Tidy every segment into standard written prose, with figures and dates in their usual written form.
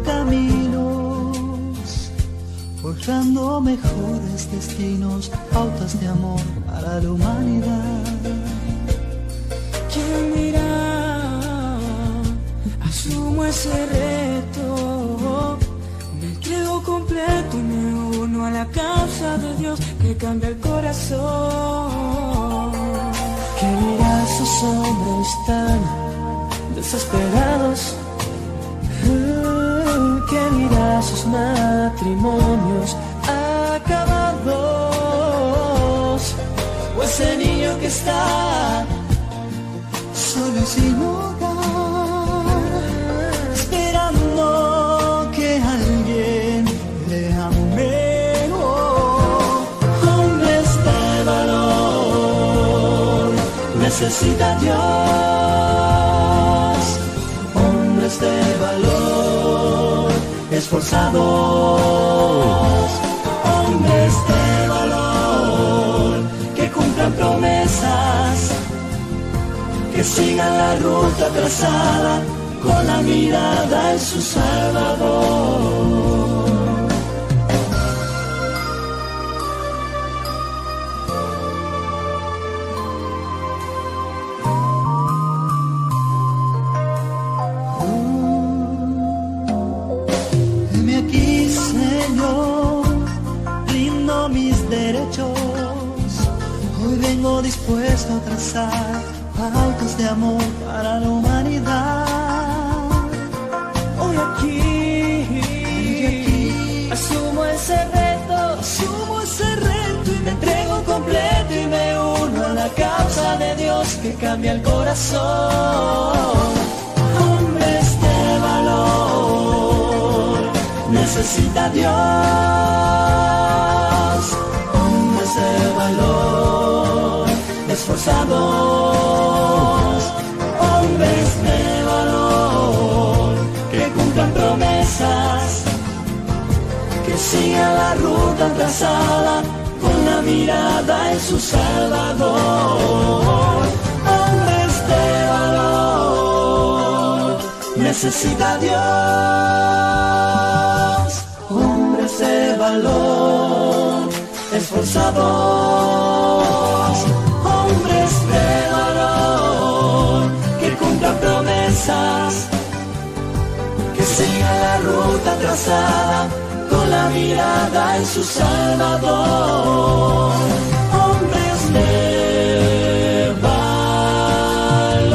caminos, forjando mejores destinos, pautas de amor para la humanidad. ¿Quién dirá? Asumo ese reto, me entrego completo y me uno a la causa de Dios que cambia el corazón. ¿Qué dirá esos hombres tan desesperados? ¿Qué dirá sus matrimonios acabados? O ese niño que está solo y sin hogar, esperando que alguien le ame. Hombres de valor, necesita Dios. Hombres de valor, esforzados. Hombres de valor, que cumplan promesas, que sigan la ruta trazada con la mirada en su Salvador. Heme aquí, Señor, rindo mis derechos. Hoy vengo dispuesto a trazar pautas de amor para la humanidad. Hoy aquí asumo ese reto y me entrego completo y me uno a la causa de Dios que cambia el corazón. Hombres de valor, necesita Dios. Hombres de valor, esforzados. Hombres de valor, que cumplan promesas, que sigan la ruta trazada con la mirada en su Salvador. Hombres de valor, necesita Dios. Hombres de valor, esforzados. Hombres de valor, que cumplan promesas, que sigan la ruta trazada con la mirada en su Salvador. Hombres de valor,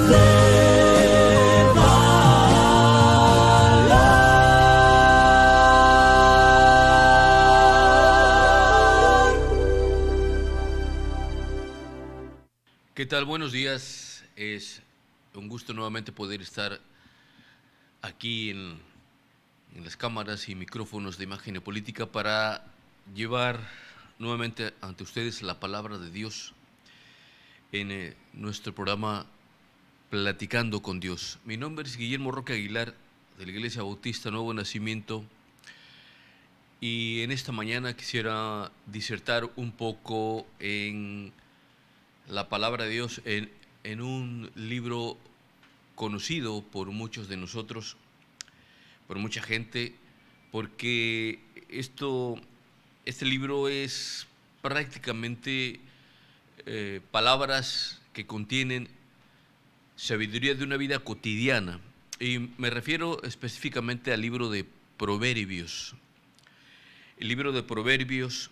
de valor. ¿Qué tal? Buenos días. Es un gusto nuevamente poder estar aquí en las cámaras y micrófonos de Imagen y Política para llevar nuevamente ante ustedes la palabra de Dios en nuestro programa Platicando con Dios. Mi nombre es Guillermo Roque Aguilar, de la Iglesia Bautista Nuevo Nacimiento, y en esta mañana quisiera disertar un poco en la palabra de Dios en un libro conocido por muchos de nosotros, por mucha gente, porque este libro es prácticamente palabras que contienen sabiduría de una vida cotidiana, y me refiero específicamente al libro de Proverbios. El libro de Proverbios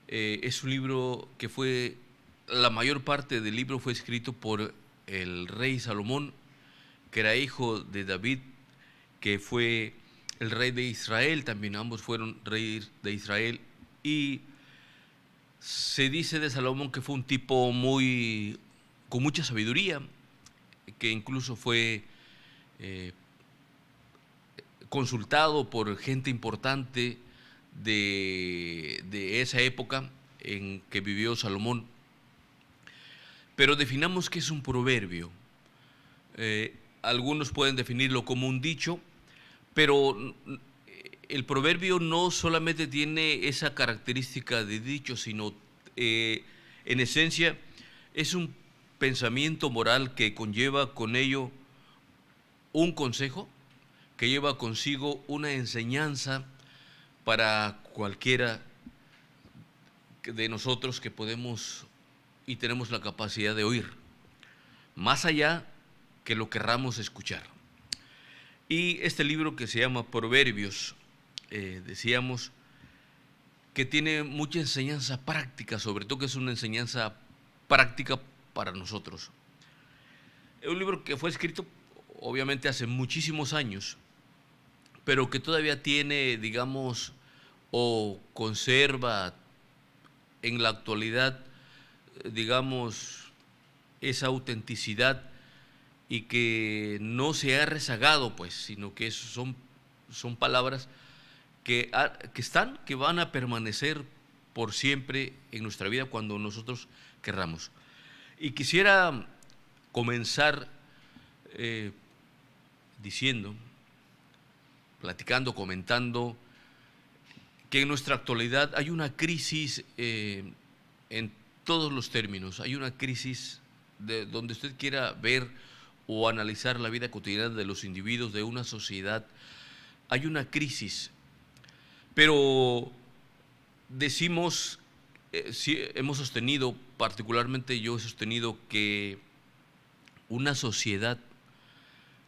es un libro que la mayor parte del libro fue escrito por el rey Salomón, que era hijo de David, que fue el rey de Israel. También ambos fueron reyes de Israel, y se dice de Salomón que fue un tipo con mucha sabiduría, que incluso fue consultado por gente importante de esa época en que vivió Salomón. Pero definamos qué es un proverbio. Algunos pueden definirlo como un dicho, pero el proverbio no solamente tiene esa característica de dicho, sino en esencia es un pensamiento moral que conlleva con ello un consejo que lleva consigo una enseñanza para cualquiera de nosotros que podemos y tenemos la capacidad de oír, más allá que lo querramos escuchar. Y este libro que se llama Proverbios, decíamos que tiene mucha enseñanza práctica, sobre todo que es una enseñanza práctica para nosotros. Es un libro que fue escrito obviamente hace muchísimos años, pero que todavía tiene, digamos, o conserva en la actualidad, digamos, esa autenticidad y que no se ha rezagado, pues, sino que son palabras que van a permanecer por siempre en nuestra vida cuando nosotros querramos. Y quisiera comenzar comentando que en nuestra actualidad hay una crisis en todos los términos. Hay una crisis de donde usted quiera ver o analizar la vida cotidiana de los individuos, de una sociedad. Hay una crisis, pero decimos, hemos sostenido, particularmente yo he sostenido, que una sociedad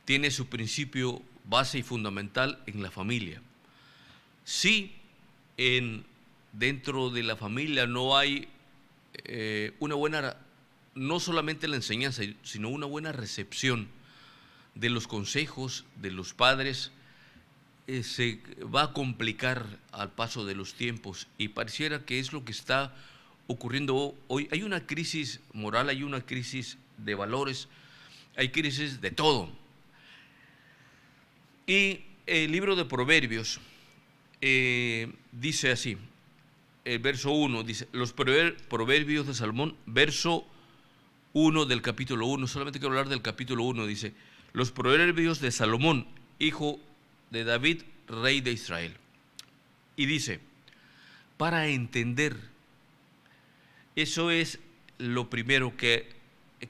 tiene su principio, base y fundamental en la familia. Si dentro de la familia no hay una buena, no solamente la enseñanza, sino una buena recepción de los consejos de los padres, se va a complicar al paso de los tiempos, y pareciera que es lo que está ocurriendo hoy. Hay una crisis moral, hay una crisis de valores, hay crisis de todo. Y el libro de Proverbios dice así, el verso 1, dice, los Proverbios de Salomón, verso 1 del capítulo 1, solamente quiero hablar del capítulo 1, dice, los Proverbios de Salomón, hijo de David, rey de Israel. Y dice, para entender, eso es lo primero que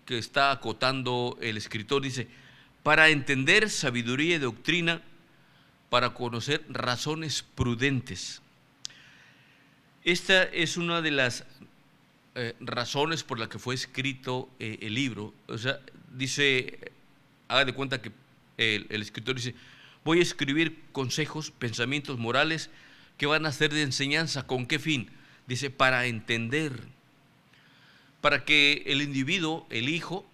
está acotando el escritor, dice, para entender sabiduría y doctrina, para conocer razones prudentes. Esta es una de las razones por la que fue escrito el libro. O sea, dice, haga de cuenta que el escritor dice, voy a escribir consejos, pensamientos morales que van a ser de enseñanza. ¿Con qué fin? Dice, para entender, para que el individuo, el hijo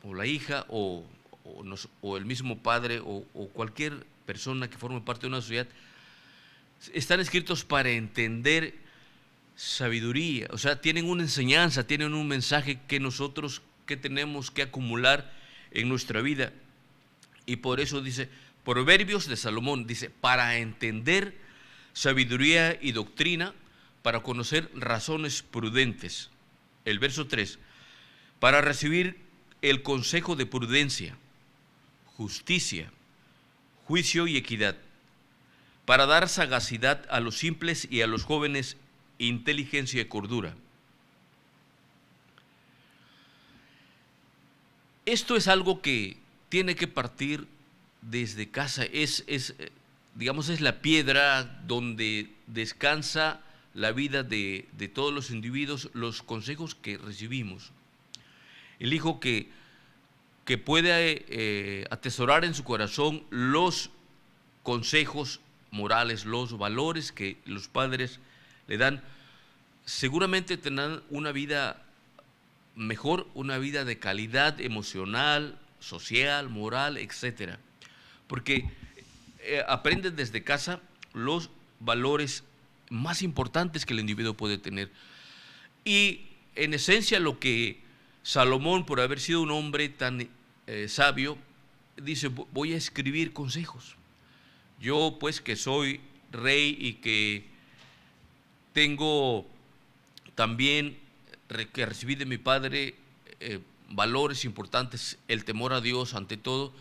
o la hija o el mismo padre o cualquier persona que forme parte de una sociedad, están escritos para entender sabiduría. O sea, tienen una enseñanza, tienen un mensaje que nosotros que tenemos que acumular en nuestra vida. Y por eso dice, Proverbios de Salomón, dice, para entender sabiduría y doctrina, para conocer razones prudentes. El verso 3, para recibir el consejo de prudencia, justicia, juicio y equidad, para dar sagacidad a los simples y a los jóvenes, inteligencia y cordura. Esto es algo que tiene que partir desde casa, digamos, es la piedra donde descansa la vida de todos los individuos, los consejos que recibimos. El hijo que puede atesorar en su corazón los consejos morales, los valores que los padres le dan, seguramente tendrán una vida mejor, una vida de calidad emocional, social, moral, etcétera. Porque aprenden desde casa los valores más importantes que el individuo puede tener. Y en esencia lo que Salomón, por haber sido un hombre tan sabio, dice, voy a escribir consejos. Yo pues que soy rey y que tengo también que recibí de mi padre valores importantes, el temor a Dios ante todo,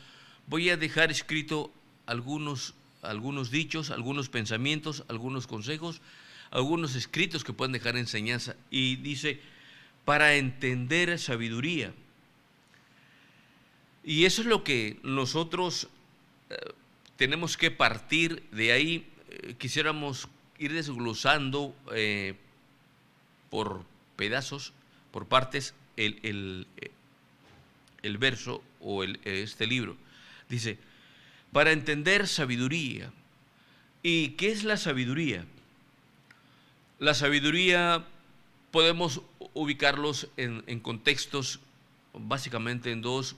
voy a dejar escrito algunos dichos, algunos pensamientos, algunos consejos, algunos escritos que pueden dejar enseñanza. Y dice, para entender sabiduría. Y eso es lo que nosotros tenemos que partir de ahí. Quisiéramos ir desglosando por pedazos, por partes, el verso o este libro. Dice, para entender sabiduría. ¿Y qué es la sabiduría? La sabiduría podemos ubicarlos en contextos, básicamente en dos.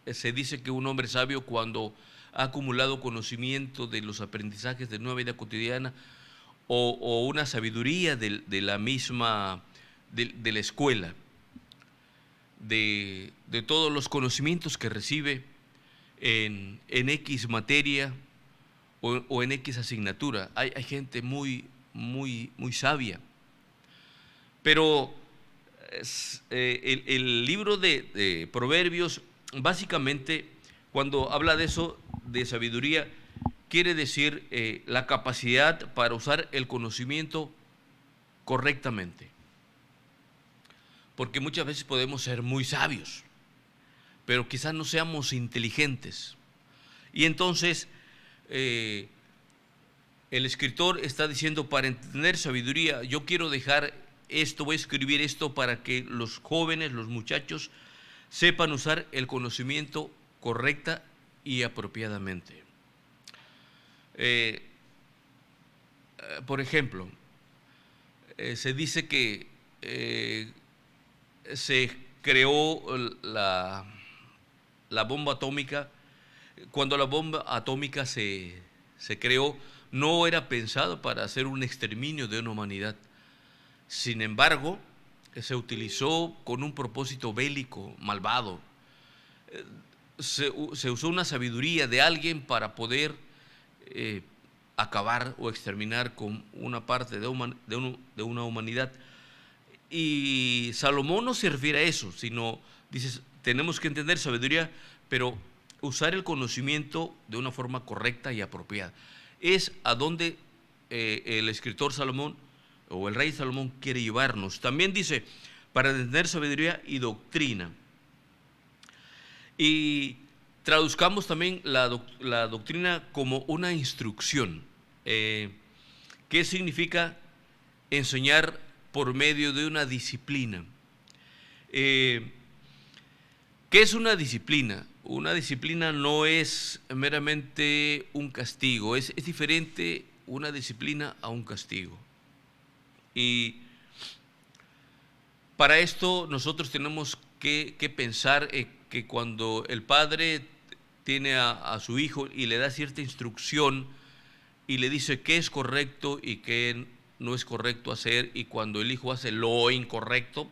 Se dice que un hombre sabio, cuando ha acumulado conocimiento de los aprendizajes de una vida cotidiana o una sabiduría de la misma, de la escuela, de todos los conocimientos que recibe en X materia o en X asignatura. Hay gente muy sabia, pero el libro de Proverbios, básicamente, cuando habla de eso, de sabiduría, quiere decir la capacidad para usar el conocimiento correctamente. Porque muchas veces podemos ser muy sabios, pero quizás no seamos inteligentes. Y entonces el escritor está diciendo, para entender sabiduría, yo quiero dejar esto, voy a escribir esto para que los jóvenes, los muchachos, sepan usar el conocimiento correcta y apropiadamente. Por ejemplo, se dice que se creó la bomba atómica. Cuando la bomba atómica se creó, no era pensado para hacer un exterminio de una humanidad. Sin embargo, se utilizó con un propósito bélico, malvado. Se usó una sabiduría de alguien para poder acabar o exterminar con una parte de una humanidad. Y Salomón no se refiere a eso, sino dices, tenemos que entender sabiduría, pero usar el conocimiento de una forma correcta y apropiada. Es a donde el escritor Salomón o el rey Salomón quiere llevarnos. También dice, para entender sabiduría y doctrina. Y traduzcamos también la doctrina como una instrucción. ¿Qué significa enseñar por medio de una disciplina? ¿Qué es una disciplina? Una disciplina no es meramente un castigo, es diferente una disciplina a un castigo. Y para esto nosotros tenemos que pensar que cuando el padre tiene a su hijo y le da cierta instrucción y le dice qué es correcto y qué no es correcto hacer, y cuando el hijo hace lo incorrecto,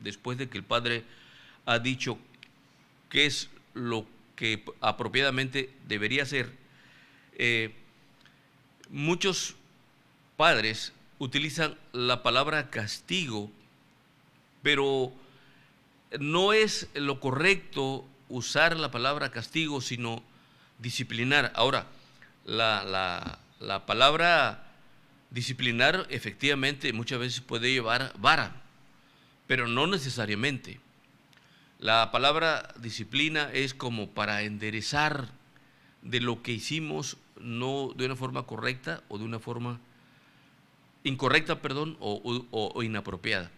después de que el padre ha dicho qué es lo que apropiadamente debería hacer, muchos padres utilizan la palabra castigo, pero no es lo correcto usar la palabra castigo, sino disciplinar. Ahora, la palabra disciplinar efectivamente muchas veces puede llevar vara, pero no necesariamente. La palabra disciplina es como para enderezar de lo que hicimos, no de una forma correcta o de una forma incorrecta, o inapropiada.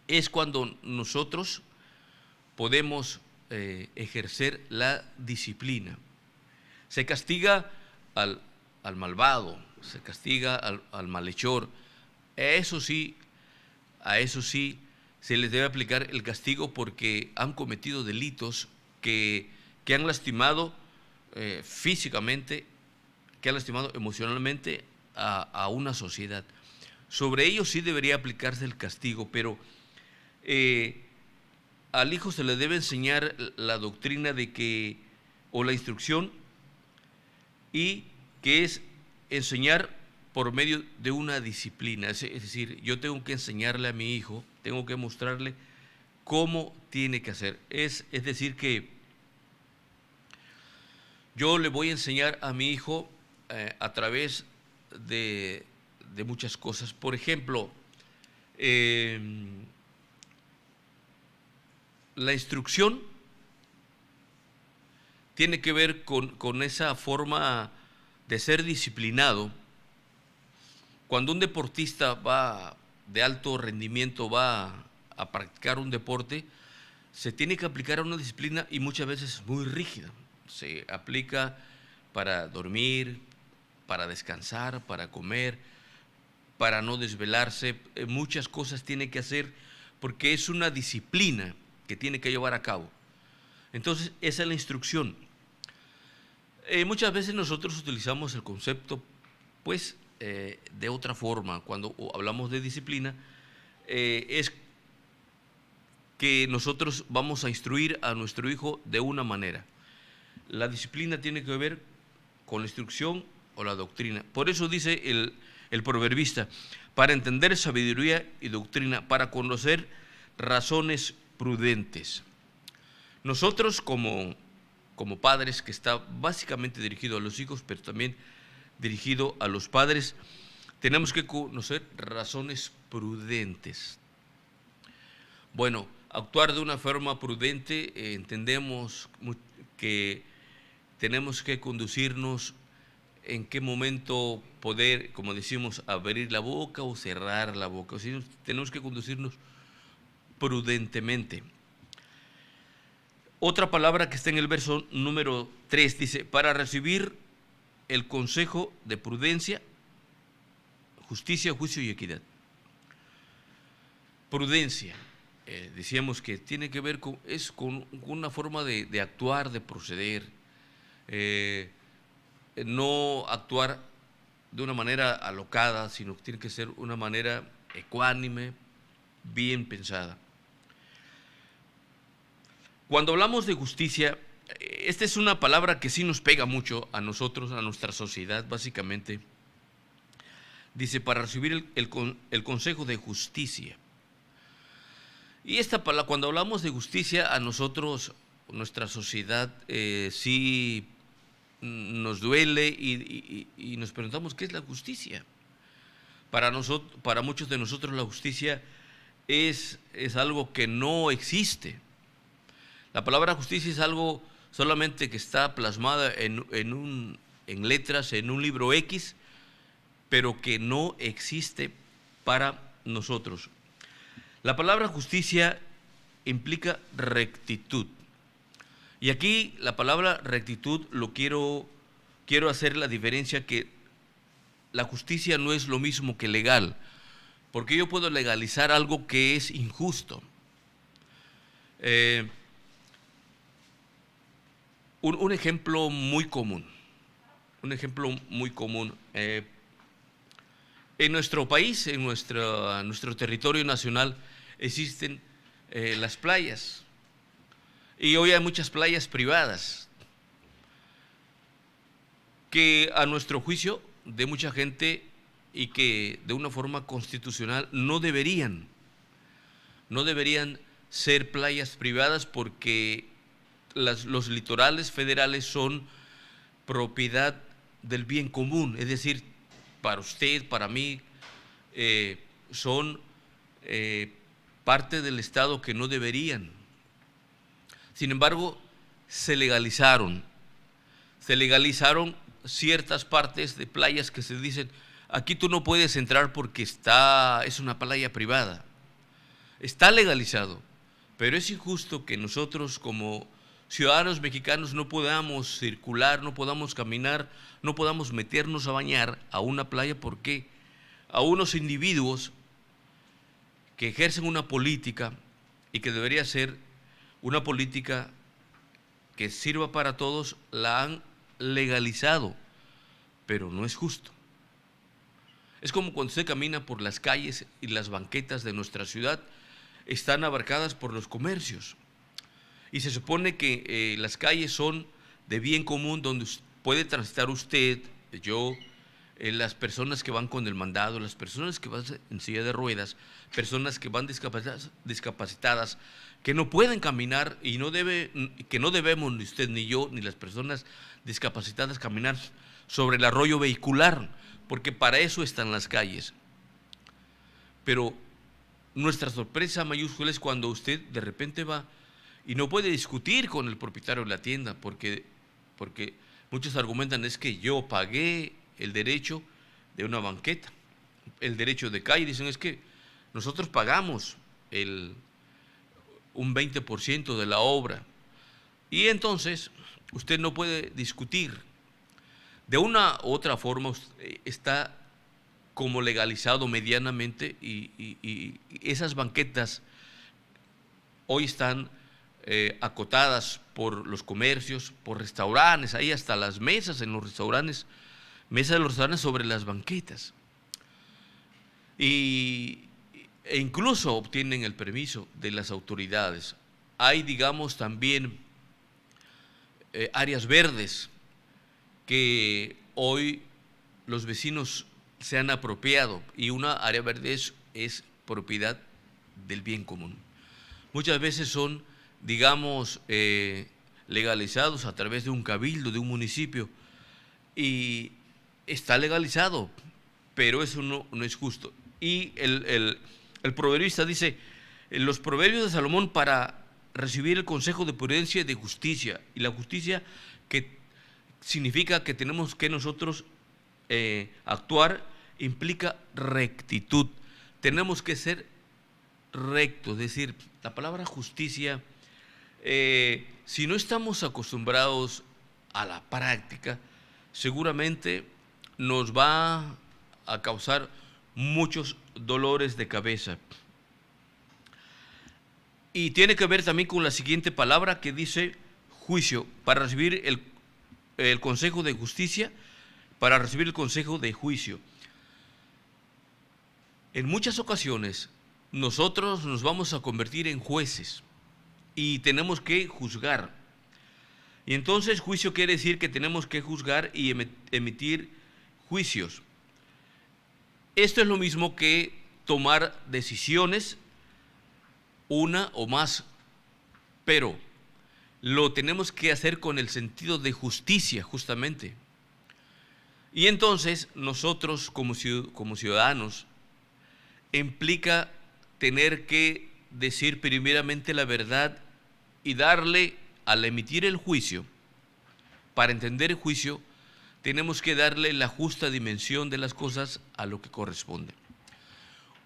Es cuando nosotros podemos ejercer la disciplina. Se castiga al malvado, se castiga al malhechor. A eso sí se les debe aplicar el castigo, porque han cometido delitos que han lastimado físicamente, que han lastimado emocionalmente a una sociedad. Sobre ellos sí debería aplicarse el castigo, pero al hijo se le debe enseñar la doctrina o la instrucción, y que es enseñar por medio de una disciplina. Es decir, yo tengo que enseñarle a mi hijo, tengo que mostrarle cómo tiene que hacer. Es decir, que yo le voy a enseñar a mi hijo a través de muchas cosas. Por ejemplo, la instrucción tiene que ver con esa forma de ser disciplinado. Cuando un deportista va de alto rendimiento, va a practicar un deporte, se tiene que aplicar una disciplina y muchas veces muy rígida. Se aplica para dormir, para descansar, para comer, para no desvelarse. Muchas cosas tiene que hacer porque es una disciplina que tiene que llevar a cabo. Entonces, esa es la instrucción. Muchas veces nosotros utilizamos el concepto, pues, de otra forma. Cuando hablamos de disciplina, es que nosotros vamos a instruir a nuestro hijo de una manera. La disciplina tiene que ver con la instrucción o la doctrina. Por eso dice el proverbista, para entender sabiduría y doctrina, para conocer razones prudentes. Nosotros como padres, que está básicamente dirigido a los hijos, pero también dirigido a los padres, tenemos que conocer razones prudentes. Bueno, actuar de una forma prudente, entendemos que tenemos que conducirnos en qué momento poder, como decimos, abrir la boca o cerrar la boca. O sea, tenemos que conducirnos prudentemente. Otra palabra que está en el verso número 3 dice, para recibir el consejo de prudencia, justicia, juicio y equidad. Prudencia, decíamos que tiene que ver con una forma de actuar, de proceder, no actuar de una manera alocada, sino que tiene que ser una manera ecuánime, bien pensada. Cuando hablamos de justicia, esta es una palabra que sí nos pega mucho a nosotros, a nuestra sociedad, básicamente. Dice, para recibir el consejo de justicia. Y esta palabra, cuando hablamos de justicia, a nosotros, nuestra sociedad, sí nos duele y nos preguntamos, ¿qué es la justicia? Para muchos de nosotros la justicia es algo que no existe. La palabra justicia es algo solamente que está plasmada en letras, en un libro X, pero que no existe para nosotros. La palabra justicia implica rectitud. Y aquí la palabra rectitud quiero hacer la diferencia que la justicia no es lo mismo que legal, porque yo puedo legalizar algo que es injusto. Un ejemplo muy común, en nuestro país, en nuestro territorio nacional, existen las playas, y hoy hay muchas playas privadas, que a nuestro juicio, de mucha gente, y que de una forma constitucional no deberían ser playas privadas, porque los litorales federales son propiedad del bien común, es decir, para usted, para mí, son parte del Estado que no deberían. Sin embargo, se legalizaron ciertas partes de playas que se dicen, aquí tú no puedes entrar porque es una playa privada. Está legalizado, pero es injusto que nosotros como ciudadanos mexicanos no podamos circular, no podamos caminar, no podamos meternos a bañar a una playa, porque a unos individuos que ejercen una política y que debería ser una política que sirva para todos, la han legalizado, pero no es justo. Es como cuando usted camina por las calles y las banquetas de nuestra ciudad están abarcadas por los comercios. Y se supone que las calles son de bien común, donde puede transitar usted, yo, las personas que van con el mandado, las personas que van en silla de ruedas, personas que van discapacitadas, que no pueden caminar y que no debemos ni usted ni yo ni las personas discapacitadas caminar sobre el arroyo vehicular, porque para eso están las calles. Pero nuestra sorpresa mayúscula es cuando usted de repente va y no puede discutir con el propietario de la tienda, porque porque muchos argumentan es que yo pagué el derecho de una banqueta, el derecho de calle. Dicen es que nosotros pagamos un 20% de la obra, y entonces usted no puede discutir. De una u otra forma está como legalizado medianamente, y esas banquetas hoy están acotadas por los comercios, por restaurantes, hay hasta las mesas en los restaurantes, mesas de los restaurantes sobre las banquetas, e incluso obtienen el permiso de las autoridades. Hay, digamos, también áreas verdes que hoy los vecinos se han apropiado, y una área verde es propiedad del bien común. Muchas veces son, digamos, legalizados a través de un cabildo, de un municipio, y está legalizado, pero eso no es justo. Y el proverbista dice, en los proverbios de Salomón, para recibir el consejo de prudencia y de justicia, y la justicia que significa que tenemos que nosotros actuar, implica rectitud, tenemos que ser rectos. Es decir, la palabra justicia, si no estamos acostumbrados a la práctica, seguramente nos va a causar muchos dolores de cabeza. Y tiene que ver también con la siguiente palabra que dice juicio, para recibir el consejo de justicia, para recibir el consejo de juicio. En muchas ocasiones nosotros nos vamos a convertir en jueces y tenemos que juzgar. Y entonces juicio quiere decir que tenemos que juzgar y emitir juicios. Esto es lo mismo que tomar decisiones, una o más, pero lo tenemos que hacer con el sentido de justicia, justamente. Y entonces nosotros como ciudadanos implica tener que decir primeramente la verdad y darle, al emitir el juicio, para entender el juicio, tenemos que darle la justa dimensión de las cosas a lo que corresponde.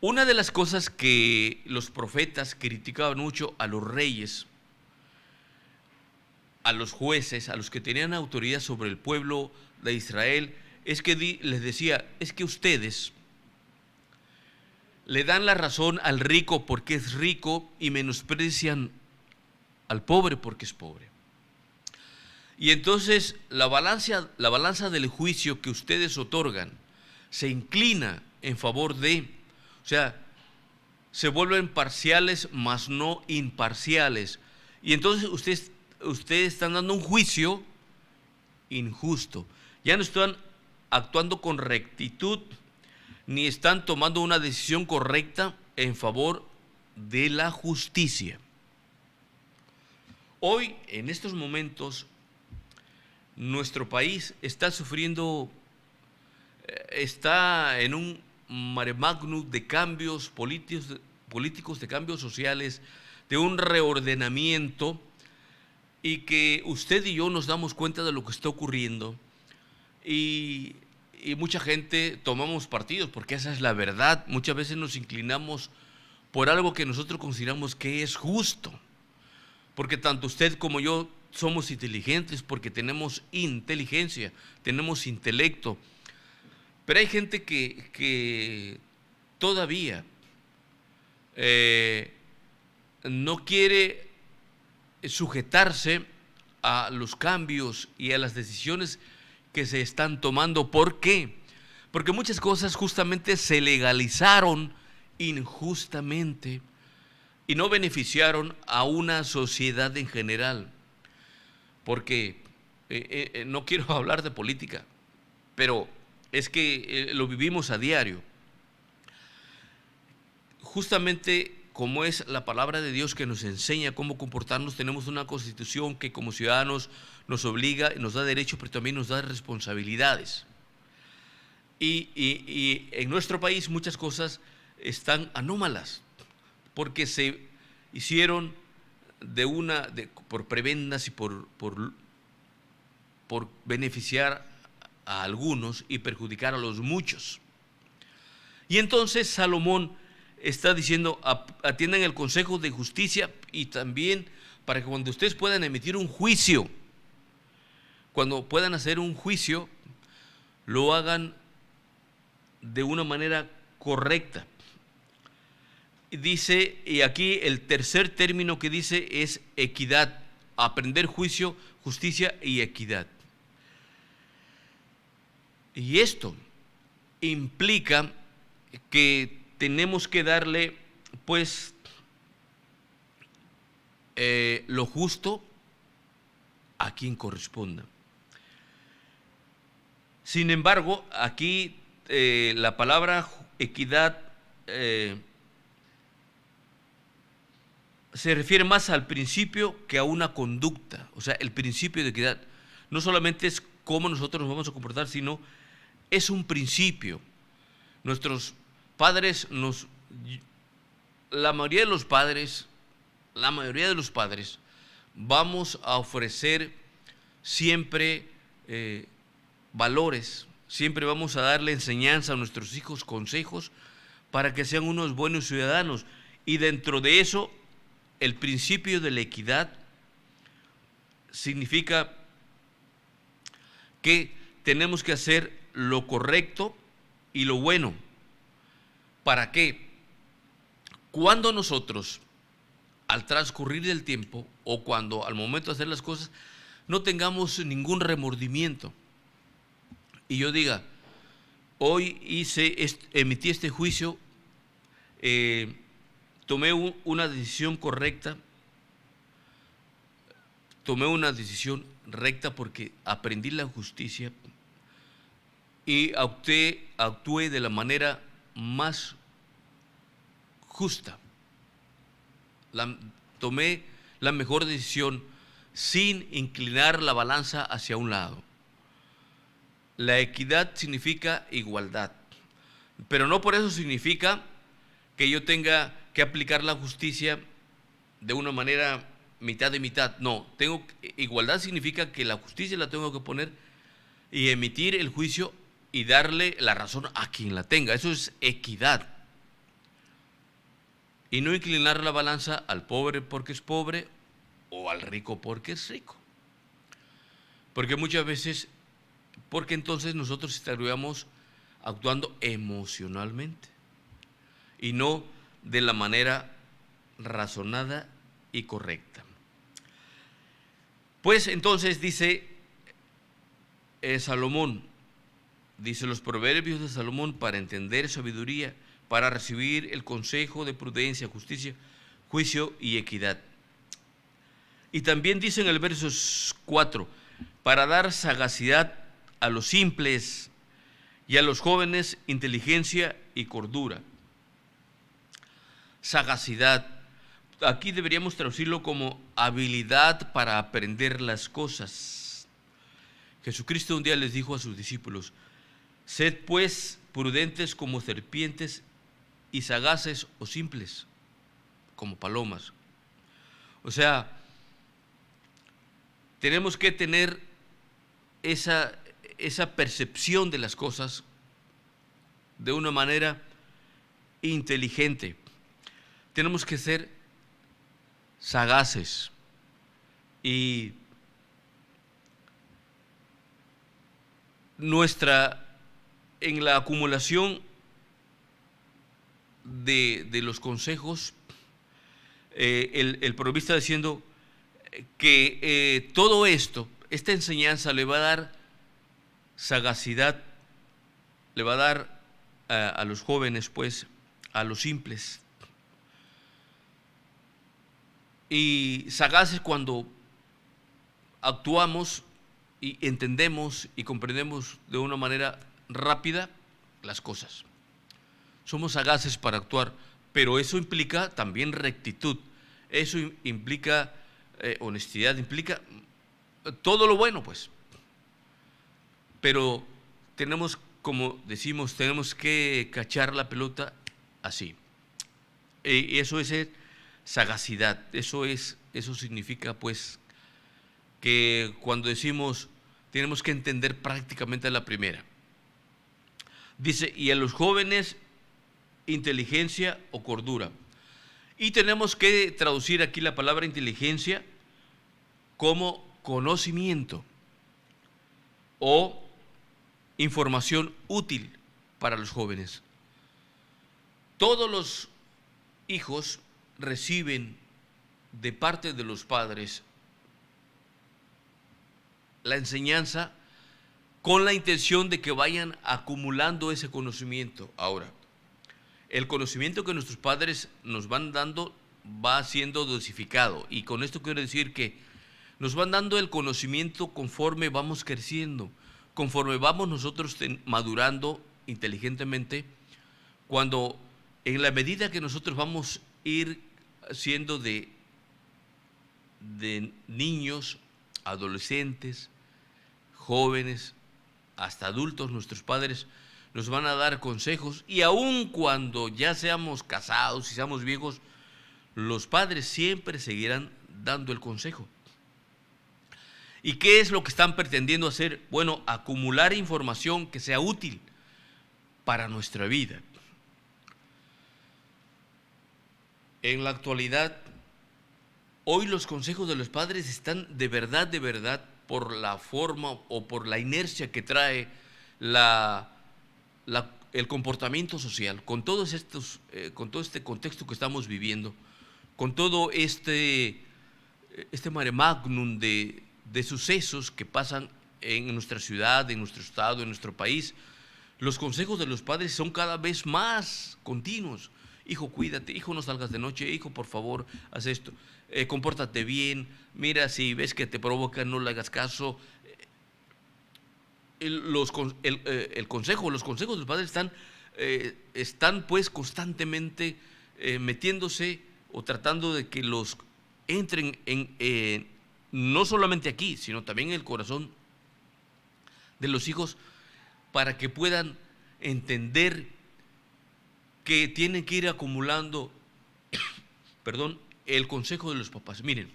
Una de las cosas que los profetas criticaban mucho a los reyes, a los jueces, a los que tenían autoridad sobre el pueblo de Israel, es que les decía, es que ustedes le dan la razón al rico porque es rico y menosprecian al pobre porque es pobre. Y entonces la balanza del juicio que ustedes otorgan se inclina en favor de, o sea, se vuelven parciales mas no imparciales. Y entonces ustedes están dando un juicio injusto. Ya no están actuando con rectitud, ni están tomando una decisión correcta en favor de la justicia. Hoy, en estos momentos, nuestro país está sufriendo, está en un mare magnum de cambios políticos, de cambios sociales, de un reordenamiento, y que usted y yo nos damos cuenta de lo que está ocurriendo, y mucha gente tomamos partidos, porque esa es la verdad. Muchas veces nos inclinamos por algo que nosotros consideramos que es justo, porque tanto usted como yo somos inteligentes, porque tenemos inteligencia, tenemos intelecto, pero hay gente que todavía no quiere sujetarse a los cambios y a las decisiones que se están tomando. ¿Por qué? Porque muchas cosas justamente se legalizaron injustamente y no beneficiaron a una sociedad en general. Porque no quiero hablar de política, pero es que lo vivimos a diario. Justamente como es la palabra de Dios que nos enseña cómo comportarnos, tenemos una constitución que como ciudadanos nos obliga, nos da derechos, pero también nos da responsabilidades. Y en nuestro país muchas cosas están anómalas, porque se hicieron por prebendas y por por beneficiar a algunos y perjudicar a los muchos. Y entonces Salomón está diciendo, atiendan el consejo de justicia, y también para que cuando ustedes puedan emitir un juicio, cuando puedan hacer un juicio, lo hagan de una manera correcta. Dice, y aquí el tercer término que dice es equidad, aprender juicio, justicia y equidad. Y esto implica que tenemos que darle, pues, lo justo a quien corresponda. Sin embargo, aquí la palabra equidad se refiere más al principio que a una conducta. O sea, el principio de equidad no solamente es cómo nosotros nos vamos a comportar, sino es un principio. Nuestros padres la mayoría de los padres vamos a ofrecer siempre valores, siempre vamos a darle enseñanza a nuestros hijos, consejos, para que sean unos buenos ciudadanos. Y dentro de eso, el principio de la equidad significa que tenemos que hacer lo correcto y lo bueno. ¿Para qué? Cuando nosotros, al transcurrir del tiempo, o cuando al momento de hacer las cosas, no tengamos ningún remordimiento, y yo diga, hoy emití este juicio, tomé una decisión correcta, tomé una decisión recta porque aprendí la justicia y actué de la manera más justa. Tomé la mejor decisión sin inclinar la balanza hacia un lado. La equidad significa igualdad, pero no por eso significa que yo tenga que aplicar la justicia de una manera mitad de mitad. No, igualdad significa que la justicia la tengo que poner y emitir el juicio y darle la razón a quien la tenga. Eso es equidad. Y no inclinar la balanza al pobre porque es pobre o al rico porque es rico. Porque muchas veces, porque entonces nosotros estaríamos actuando emocionalmente y no de la manera razonada y correcta. Pues entonces dice Salomón, dice los proverbios de Salomón, para entender sabiduría, para recibir el consejo de prudencia, justicia, juicio y equidad. Y también dice en el verso 4, para dar sagacidad a los simples y a los jóvenes inteligencia y cordura. Sagacidad, aquí deberíamos traducirlo como habilidad para aprender las cosas. Jesucristo un día les dijo a sus discípulos, sed pues prudentes como serpientes y sagaces o simples como palomas. O sea, tenemos que tener esa percepción de las cosas de una manera inteligente. Tenemos que ser sagaces y en la acumulación de los consejos, el proverbista está diciendo que todo esto, esta enseñanza le va a dar sagacidad, le va a dar a los jóvenes, pues, a los simples. Y sagaces cuando actuamos y entendemos y comprendemos de una manera rápida las cosas. Somos sagaces para actuar, pero eso implica también rectitud, eso implica honestidad, implica todo lo bueno, pues. Pero tenemos, como decimos, tenemos que cachar la pelota así. Y eso es sagacidad, eso significa, pues, que cuando decimos tenemos que entender prácticamente la primera. Dice, y a los jóvenes, inteligencia o cordura. Y tenemos que traducir aquí la palabra inteligencia como conocimiento o información útil para los jóvenes. Todos los hijos reciben de parte de los padres la enseñanza con la intención de que vayan acumulando ese conocimiento. Ahora, el conocimiento que nuestros padres nos van dando va siendo dosificado, y con esto quiero decir que nos van dando el conocimiento conforme vamos creciendo, conforme vamos nosotros madurando inteligentemente, cuando en la medida que nosotros vamos a ir siendo de niños, adolescentes, jóvenes, hasta adultos, nuestros padres nos van a dar consejos, y aun cuando ya seamos casados y seamos viejos, los padres siempre seguirán dando el consejo. ¿Y qué es lo que están pretendiendo hacer? Bueno, acumular información que sea útil para nuestra vida. En la actualidad, hoy los consejos de los padres están de verdad, por la forma o por la inercia que trae el comportamiento social, con todos estos, con todo este contexto que estamos viviendo, con todo este mare magnum de sucesos que pasan en nuestra ciudad, en nuestro estado, en nuestro país, los consejos de los padres son cada vez más continuos. Hijo, cuídate, hijo, no salgas de noche, hijo, por favor, haz esto, compórtate bien, mira, si ves que te provoca, no le hagas caso. Los consejos de los padres están pues constantemente metiéndose o tratando de que los entren no solamente aquí, sino también en el corazón de los hijos, para que puedan entender que tienen que ir acumulando el consejo de los papás. Miren,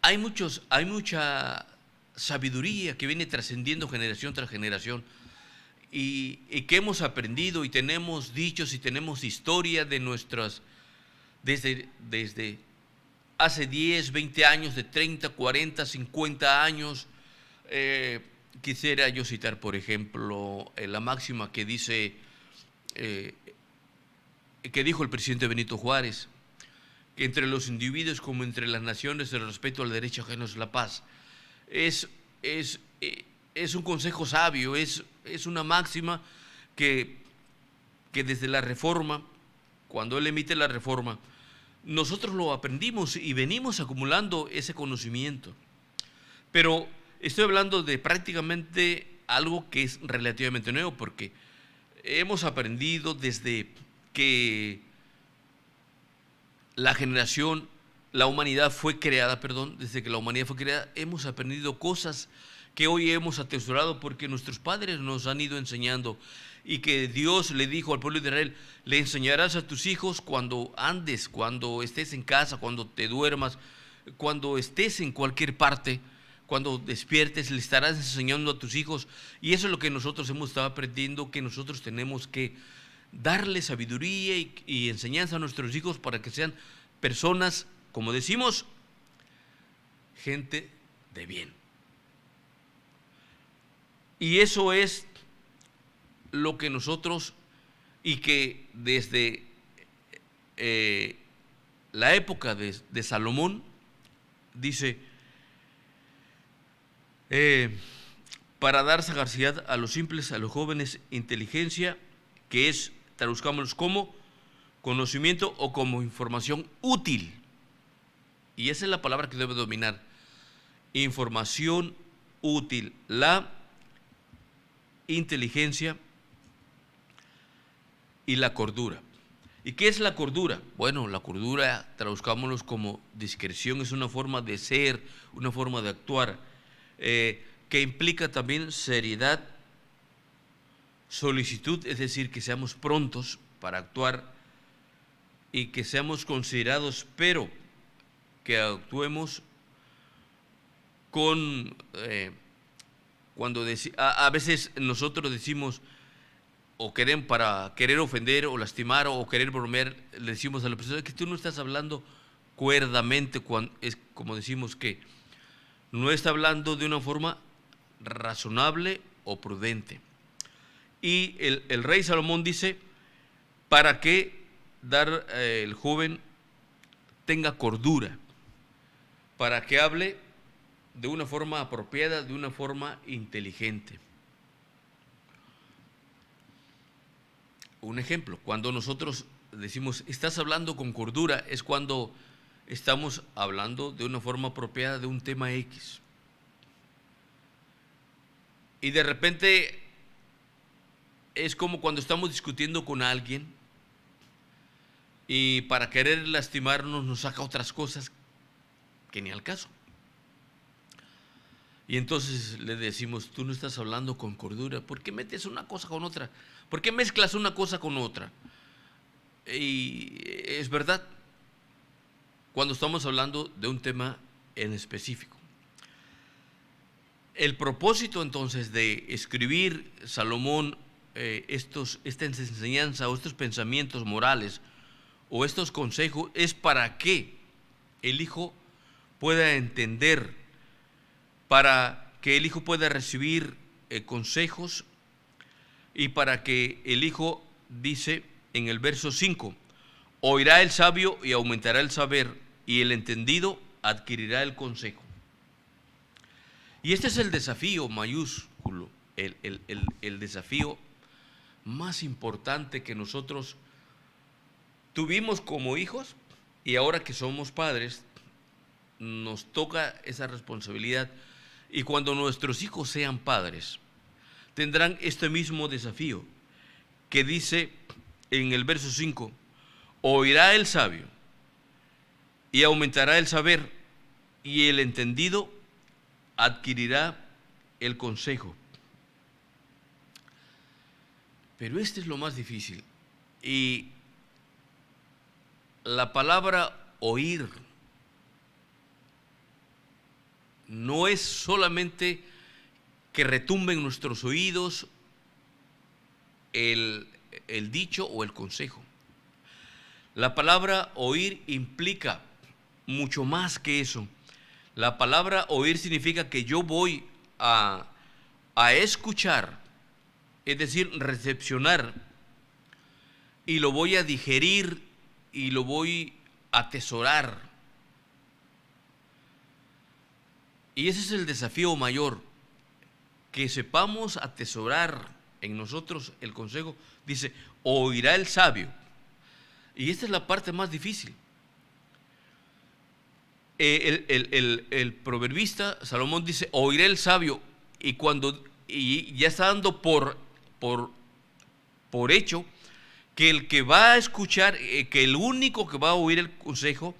hay mucha sabiduría que viene trascendiendo generación tras generación, y que hemos aprendido, y tenemos dichos y tenemos historia de nuestras, desde hace 10, 20 años, de 30, 40, 50 años. Quisiera yo citar, por ejemplo, la máxima que dice, que dijo el presidente Benito Juárez, que entre los individuos como entre las naciones el respeto al derecho ajeno es la paz. Es un consejo sabio, es una máxima que desde la Reforma, cuando él emite la Reforma, nosotros lo aprendimos y venimos acumulando ese conocimiento. Pero estoy hablando de prácticamente algo que es relativamente nuevo, porque hemos aprendido desde que la humanidad fue creada, desde que la humanidad fue creada, hemos aprendido cosas que hoy hemos atesorado porque nuestros padres nos han ido enseñando, y que Dios le dijo al pueblo de Israel: le enseñarás a tus hijos cuando andes, cuando estés en casa, cuando te duermas, cuando estés en cualquier parte, cuando despiertes, le estarás enseñando a tus hijos. Y eso es lo que nosotros hemos estado aprendiendo, que nosotros tenemos que darle sabiduría y enseñanza a nuestros hijos para que sean personas, como decimos, gente de bien. Y eso es lo que nosotros, y que desde la época de Salomón, dice, para dar sagacidad a los simples, a los jóvenes, inteligencia, que es, traduzcámoslo como conocimiento o como información útil. Y esa es la palabra que debe dominar: información útil. La inteligencia y la cordura. ¿Y qué es la cordura? Bueno, la cordura, traduzcámoslo como discreción, es una forma de ser, una forma de actuar, que implica también seriedad, solicitud, es decir, que seamos prontos para actuar y que seamos considerados, pero que actuemos con cuando a veces nosotros decimos, o queremos, para querer ofender o lastimar o querer bromear, le decimos a la persona que tú no estás hablando cuerdamente, cuando es como decimos que no está hablando de una forma razonable o prudente. Y el rey Salomón dice, ¿para qué dar el joven tenga cordura? Para que hable de una forma apropiada, de una forma inteligente. Un ejemplo, cuando nosotros decimos, estás hablando con cordura, es cuando estamos hablando de una forma apropiada de un tema X. Y de repente es como cuando estamos discutiendo con alguien y para querer lastimarnos nos saca otras cosas que ni al caso. Y entonces le decimos, tú no estás hablando con cordura, ¿por qué metes una cosa con otra? ¿Por qué mezclas una cosa con otra? Y es verdad, cuando estamos hablando de un tema en específico. El propósito entonces de escribir Salomón esta enseñanza o estos pensamientos morales o estos consejos es para que el hijo pueda entender, para que el hijo pueda recibir consejos y para que el hijo, dice en el verso 5, oirá el sabio y aumentará el saber y el entendido adquirirá el consejo. Y este es el desafío mayúsculo, el desafío más importante que nosotros tuvimos como hijos y ahora que somos padres nos toca esa responsabilidad. Y cuando nuestros hijos sean padres tendrán este mismo desafío que dice en el verso 5, oirá el sabio y aumentará el saber y el entendido adquirirá el consejo. Pero este es lo más difícil. Y la palabra oír no es solamente que retumbe en nuestros oídos el dicho o el consejo. La palabra oír implica mucho más que eso. La palabra oír significa que yo voy a escuchar, es decir, recepcionar, y lo voy a digerir y lo voy a atesorar. Y ese es el desafío mayor, que sepamos atesorar en nosotros el consejo. Dice, oirá el sabio. Y esta es la parte más difícil. El proverbista Salomón dice, oirá el sabio, y ya está dando por hecho que el que va a escuchar, que el único que va a oír el consejo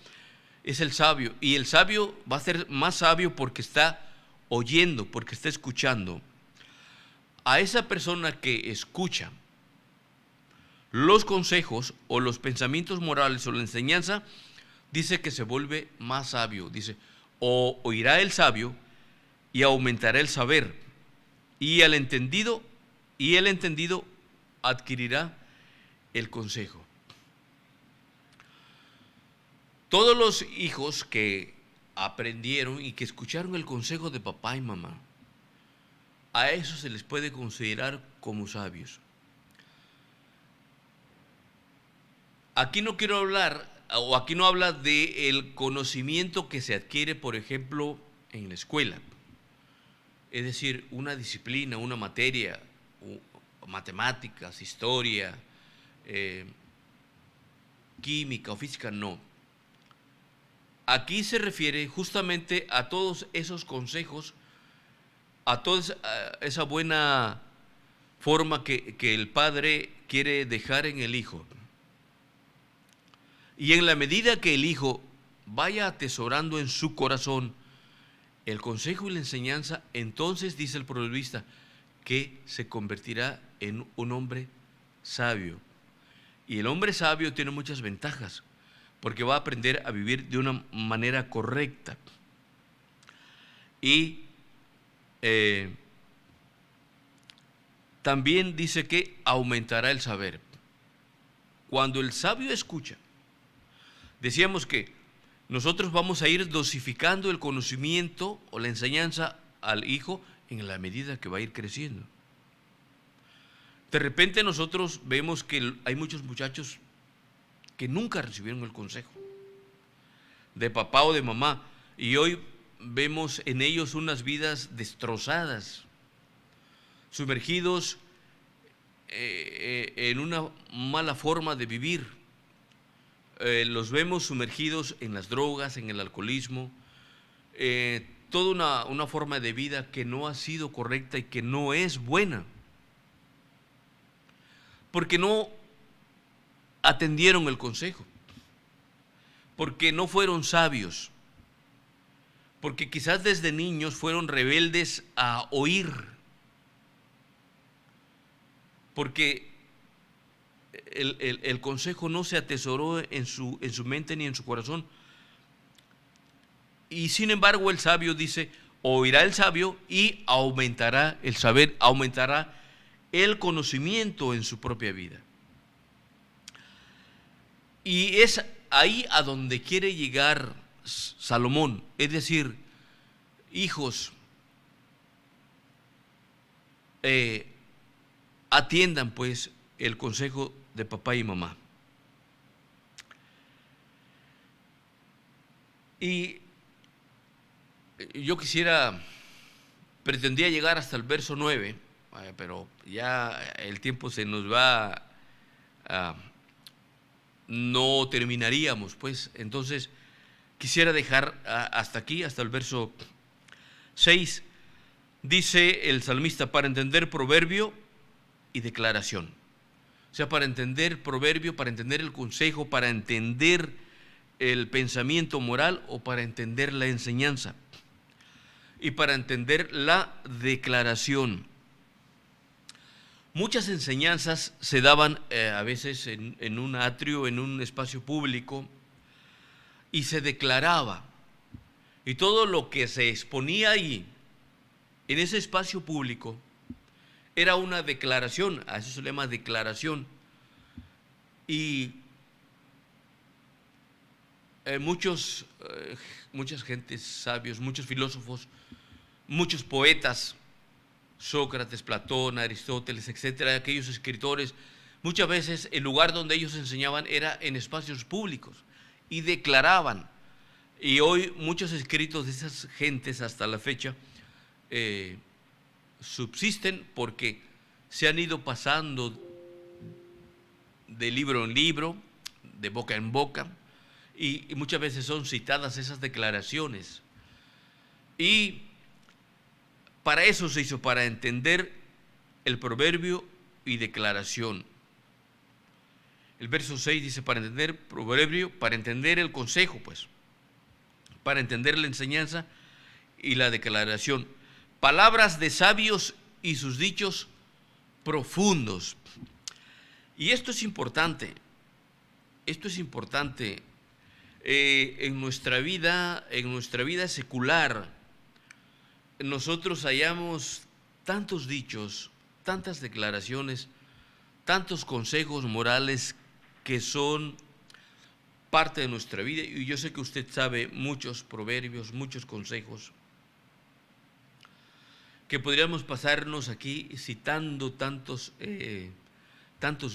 es el sabio, y el sabio va a ser más sabio porque está oyendo, porque está escuchando. A esa persona que escucha los consejos o los pensamientos morales o la enseñanza, dice que se vuelve más sabio. Dice, oirá el sabio y aumentará el saber, y el entendido adquirirá el consejo. Todos los hijos que aprendieron y que escucharon el consejo de papá y mamá, a eso se les puede considerar como sabios. Aquí no quiero hablar, o aquí no habla del conocimiento que se adquiere, por ejemplo, en la escuela. Es decir, una disciplina, una materia, matemáticas, historia, química o física, no. Aquí se refiere justamente a todos esos consejos, a toda esa buena forma que el padre quiere dejar en el hijo. Y en la medida que el hijo vaya atesorando en su corazón el consejo y la enseñanza, entonces, dice el proverbista, que se convertirá en un hombre sabio. Y el hombre sabio tiene muchas ventajas, porque va a aprender a vivir de una manera correcta. Y también dice que aumentará el saber. Cuando el sabio escucha, decíamos que nosotros vamos a ir dosificando el conocimiento o la enseñanza al hijo en la medida que va a ir creciendo. De repente nosotros vemos que hay muchos muchachos que nunca recibieron el consejo de papá o de mamá, y hoy vemos en ellos unas vidas destrozadas, sumergidos en una mala forma de vivir. Los vemos sumergidos en las drogas, en el alcoholismo, toda una forma de vida que no ha sido correcta y que no es buena, porque no atendieron el consejo, porque no fueron sabios, porque quizás desde niños fueron rebeldes a oír, porque el consejo no se atesoró en su mente ni en su corazón. Y sin embargo el sabio dice, oirá el sabio y aumentará el saber, aumentará el conocimiento en su propia vida. Y es ahí a donde quiere llegar Salomón, es decir, hijos, atiendan pues el consejo de papá y mamá. Y yo pretendía llegar hasta el verso 9, pero ya el tiempo se nos va, no terminaríamos, pues. Entonces quisiera dejar hasta aquí, hasta el verso 6. Dice el salmista, para entender proverbio y declaración. O sea, para entender proverbio, para entender el consejo, para entender el pensamiento moral o para entender la enseñanza y para entender la declaración. Muchas enseñanzas se daban a veces en un atrio, en un espacio público, y se declaraba. Y todo lo que se exponía ahí, en ese espacio público, era una declaración, a eso se le llama declaración. Y muchas gentes sabios, muchos filósofos, muchos poetas, Sócrates, Platón, Aristóteles, etcétera, aquellos escritores, muchas veces el lugar donde ellos enseñaban era en espacios públicos y declaraban. Y hoy muchos escritos de esas gentes hasta la fecha subsisten porque se han ido pasando de libro en libro, de boca en boca, y muchas veces son citadas esas declaraciones. Y para eso se hizo, para entender el proverbio y declaración. El verso 6 dice, para entender proverbio, para entender el consejo, pues, para entender la enseñanza y la declaración. Palabras de sabios y sus dichos profundos. Y esto es importante, en nuestra vida secular. Nosotros hallamos tantos dichos, tantas declaraciones, tantos consejos morales que son parte de nuestra vida, y yo sé que usted sabe muchos proverbios, muchos consejos, que podríamos pasarnos aquí citando tantos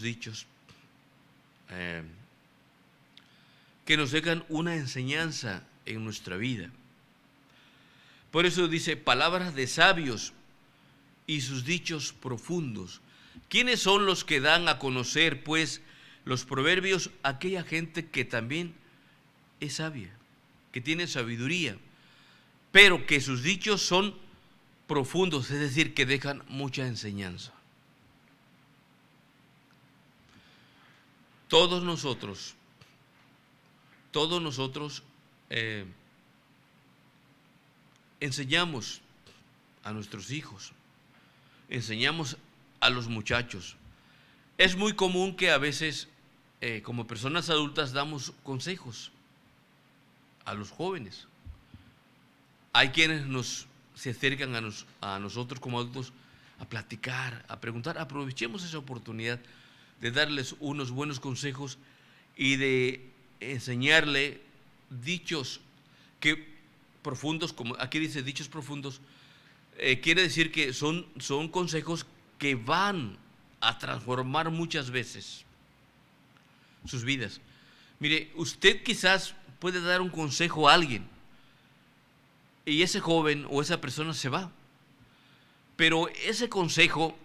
dichos que nos dejan una enseñanza en nuestra vida. Por eso dice, palabras de sabios y sus dichos profundos. ¿Quiénes son los que dan a conocer, pues, los proverbios? Aquella gente que también es sabia, que tiene sabiduría, pero que sus dichos son profundos, es decir, que dejan mucha enseñanza. Todos nosotros enseñamos a nuestros hijos, enseñamos a los muchachos. Es muy común que a veces, como personas adultas, damos consejos a los jóvenes. Hay quienes se acercan a nosotros como adultos a platicar, a preguntar. Aprovechemos esa oportunidad de darles unos buenos consejos y de enseñarle dichos profundos, como aquí dice dichos profundos, quiere decir que son consejos que van a transformar muchas veces sus vidas. Mire, usted quizás puede dar un consejo a alguien y ese joven o esa persona se va, pero ese consejo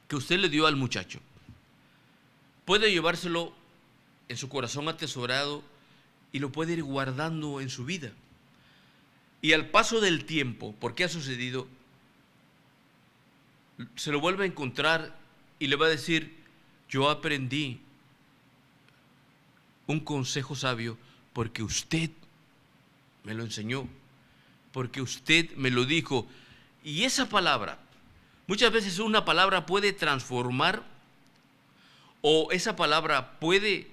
que usted le dio al muchacho puede llevárselo en su corazón atesorado y lo puede ir guardando en su vida. Y al paso del tiempo, porque ha sucedido, se lo vuelve a encontrar y le va a decir: yo aprendí un consejo sabio porque usted me lo enseñó, porque usted me lo dijo. Y esa palabra, muchas veces una palabra puede transformar, o esa palabra puede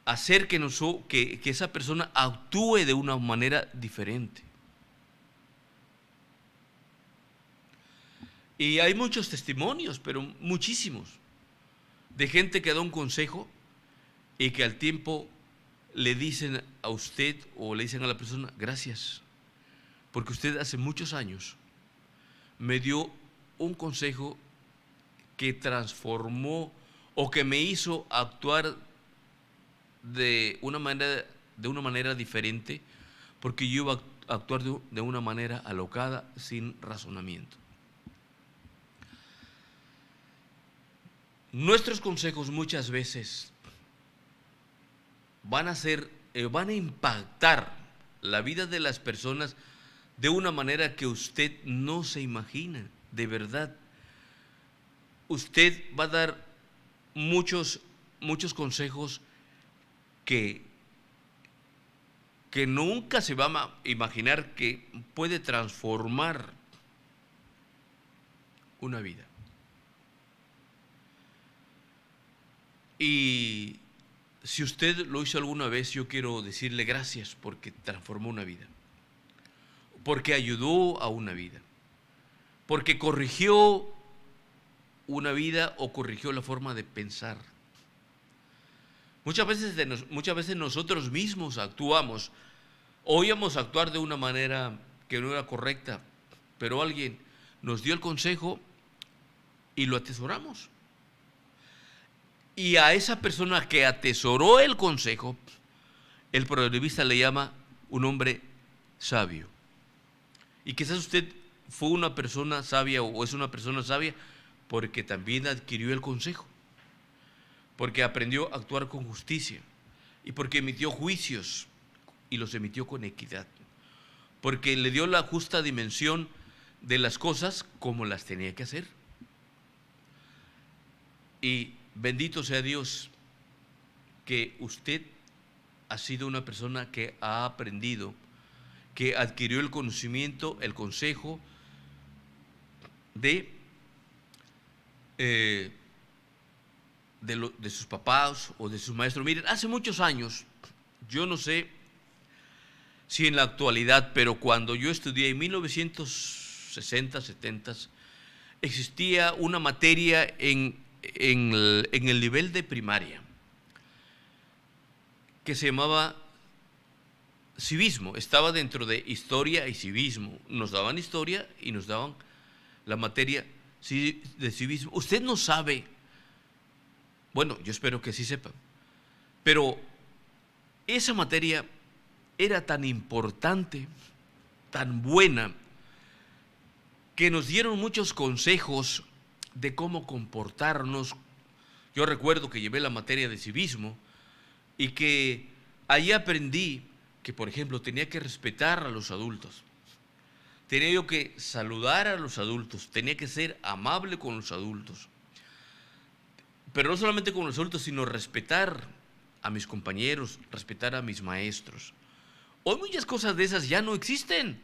hacer que esa persona actúe de una manera diferente. Y hay muchos testimonios, pero muchísimos, de gente que da un consejo y que al tiempo le dicen a usted o le dicen a la persona: gracias, porque usted hace muchos años me dio un consejo que transformó o que me hizo actuar de una manera diferente, porque yo iba a actuar de una manera alocada, sin razonamiento. Nuestros consejos muchas veces van a impactar la vida de las personas de una manera que usted no se imagina, de verdad. Usted va a dar muchos consejos que nunca se va a imaginar que puede transformar una vida. Y si usted lo hizo alguna vez, yo quiero decirle gracias, porque transformó una vida, porque ayudó a una vida, porque corrigió una vida o corrigió la forma de pensar. Muchas veces nosotros mismos actuamos o íbamos a actuar de una manera que no era correcta, pero alguien nos dio el consejo y lo atesoramos. Y a esa persona que atesoró el consejo, el proverbista le llama un hombre sabio. Y quizás usted fue una persona sabia o es una persona sabia porque también adquirió el consejo, porque aprendió a actuar con justicia y porque emitió juicios y los emitió con equidad, porque le dio la justa dimensión de las cosas como las tenía que hacer. Y bendito sea Dios que usted ha sido una persona que ha aprendido, que adquirió el conocimiento, el consejo de sus papás o de sus maestros. Miren, hace muchos años, yo no sé si en la actualidad, pero cuando yo estudié en 1960, 70, existía una materia en el nivel de primaria que se llamaba civismo. Estaba dentro de historia y civismo. Nos daban historia y nos daban la materia de civismo. Usted no sabe, bueno, yo espero que sí sepa, pero esa materia era tan importante, tan buena, que nos dieron muchos consejos de cómo comportarnos. Yo recuerdo que llevé la materia de civismo y que allí aprendí que, por ejemplo, tenía que respetar a los adultos, tenía yo que saludar a los adultos, tenía que ser amable con los adultos, pero no solamente con los adultos, sino respetar a mis compañeros, respetar a mis maestros. Hoy muchas cosas de esas ya no existen.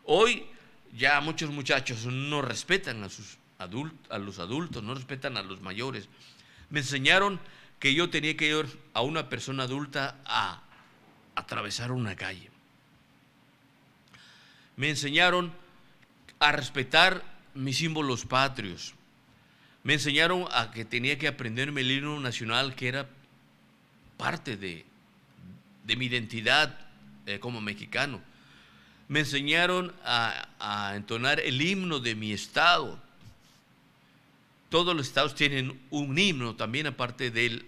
Hoy ya muchos muchachos no respetan a los adultos, no respetan a los mayores. Me enseñaron que yo tenía que ir a una persona adulta a atravesar una calle. Me enseñaron a respetar mis símbolos patrios. Me enseñaron a que tenía que aprenderme el himno nacional, que era parte de mi identidad como mexicano. Me enseñaron a entonar el himno de mi estado. Todos los estados tienen un himno también, aparte del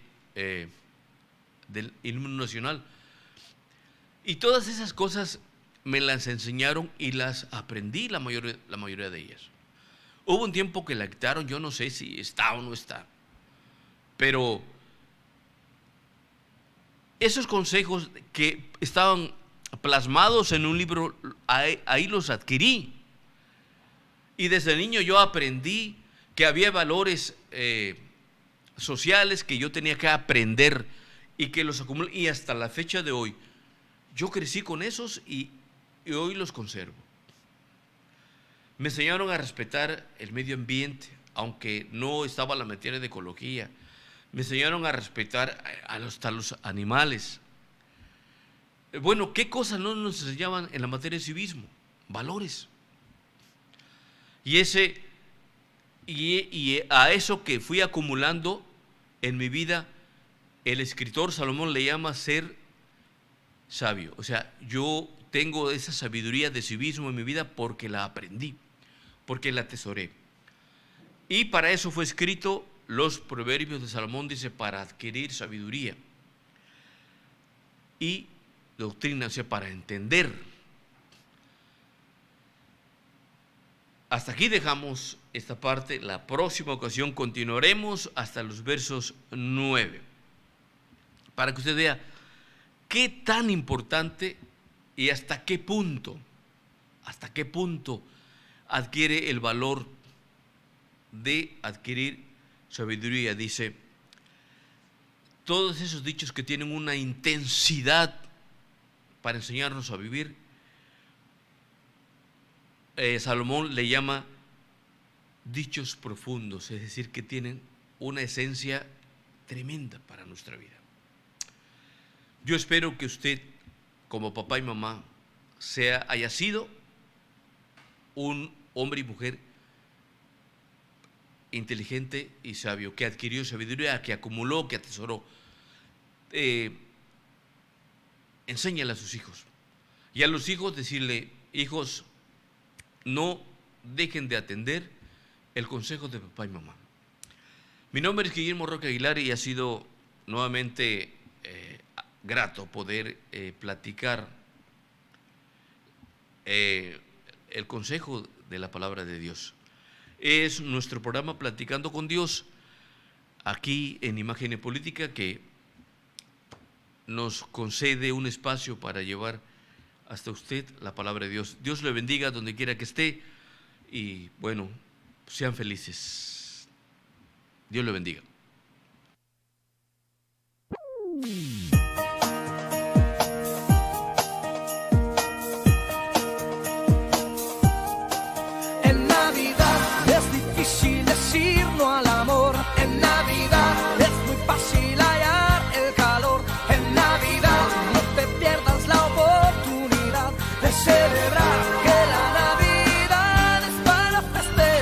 himno nacional. Y todas esas cosas me las enseñaron y las aprendí, la mayoría de ellas. Hubo un tiempo que la quitaron, yo no sé si está o no está, pero esos consejos que estaban plasmados en un libro, ahí los adquirí. Y desde niño yo aprendí que había valores sociales que yo tenía que aprender y que los acumulé. Y hasta la fecha de hoy, yo crecí con esos y hoy los conservo. Me enseñaron a respetar el medio ambiente, aunque no estaba la materia de ecología. Me enseñaron a respetar hasta los animales. Bueno, ¿qué cosas no nos enseñaban en la materia de civismo? Valores. Y a eso que fui acumulando en mi vida, el escritor Salomón le llama ser sabio. O sea, yo tengo esa sabiduría de civismo en mi vida porque la aprendí, porque la atesoré. Y para eso fue escrito los proverbios de Salomón, dice, para adquirir sabiduría y doctrina, o sea, para entender. Hasta aquí dejamos esta parte. La próxima ocasión continuaremos hasta los versos 9, para que usted vea qué tan importante y hasta qué punto adquiere el valor de adquirir sabiduría. Dice, todos esos dichos que tienen una intensidad para enseñarnos a vivir, Salomón le llama dichos profundos, es decir, que tienen una esencia tremenda para nuestra vida. Yo espero que usted, como papá y mamá, haya sido un hombre y mujer inteligente y sabio, que adquirió sabiduría, que acumuló, que atesoró. Enséñale a sus hijos. Y a los hijos decirle, hijos, no dejen de atender el consejo de papá y mamá. Mi nombre es Guillermo Roque Aguilar y ha sido nuevamente grato poder platicar el consejo de la palabra de Dios. Es nuestro programa Platicando con Dios, aquí en Imagen y Política, que nos concede un espacio para llevar hasta usted la palabra de Dios. Dios le bendiga donde quiera que esté y bueno, sean felices. Dios le bendiga. En Navidad es difícil decir no al amor. En Navidad es muy fácil hallar el calor. En Navidad no te pierdas la oportunidad de celebrar que la Navidad es para festejar.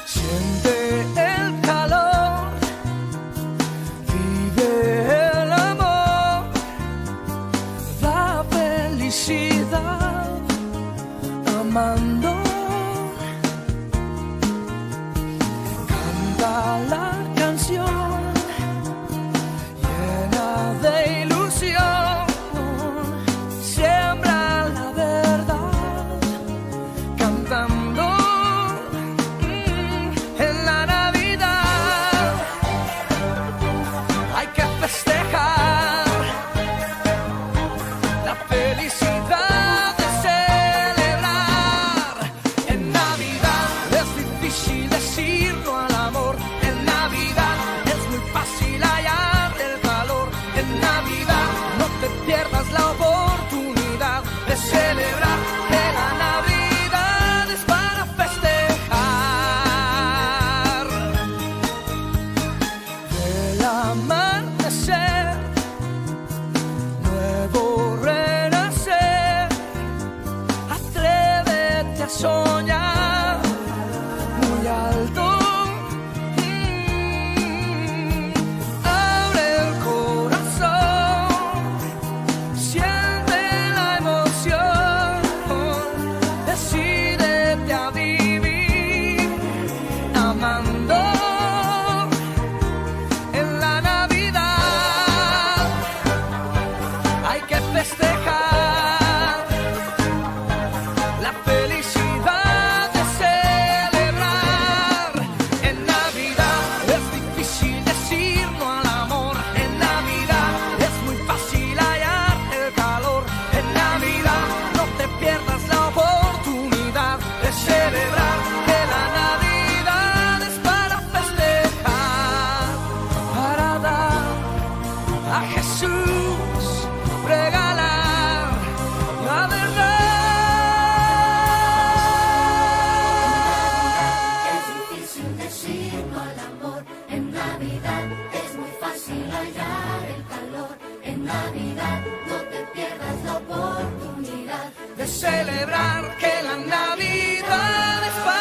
Siente el calor, vive el amor, la felicidad, amando. Canta la canción llena de ilusión, siembra la verdad, cantando en la Navidad. Hay que festejar la felicidad de celebrar soñar muy alto. Abre el corazón, siente la emoción, decídete a vivir amando en la Navidad. Hay que festejar la felicidad de celebrar. En Navidad es difícil decir no al amor. En Navidad es muy fácil hallar el calor. En Navidad no te pierdas la oportunidad de celebrar, que la Navidad es para festejar, para dar a Jesús, regalar la verdad. Es difícil decir no al amor. En Navidad es muy fácil hallar el calor. En Navidad no te pierdas la oportunidad De celebrar, que la Navidad es para